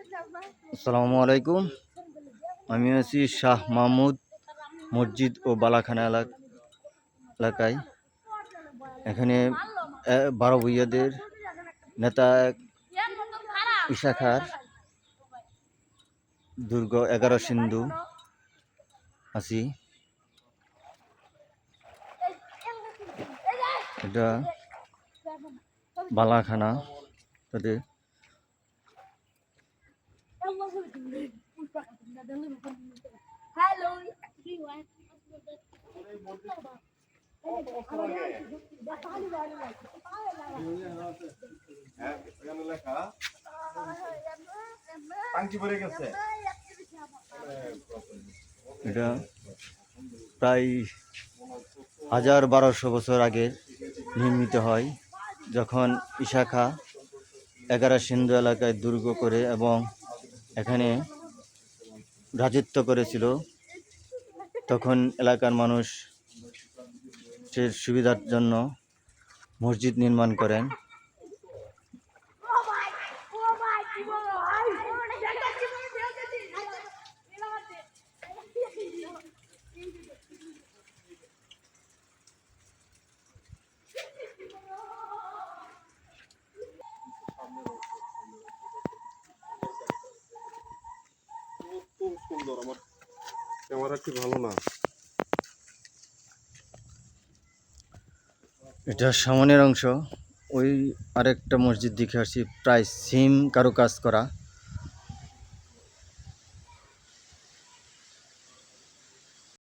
আসসালামু আলাইকুম। আমি আছি শাহ মাহমুদ মসজিদ ও বালাখানা এলাকায়। এখানে 12 ভূঁইয়াদের নেতা ঈশা খাঁর দুর্গ 11 সিন্ধু আছি। এটা বালাখানা তাদের এটা প্রায় 1200 বছর আগে নির্মিত হয়, যখন ঈশা খাঁ 11 সিন্ধু এলাকায় দুর্গ করে এবং এখানে রাজত্ব করেছিল। তখন এলাকার মানুষের সুবিধার জন্য মসজিদ নির্মাণ করেন। খুব সুন্দর। আমার ক্যামেরাটি ভালো না। এটা সামনের অংশ। ওই আরেকটা মসজিদ দেখে আসছি, প্রায় সেম কারুকাজ করা।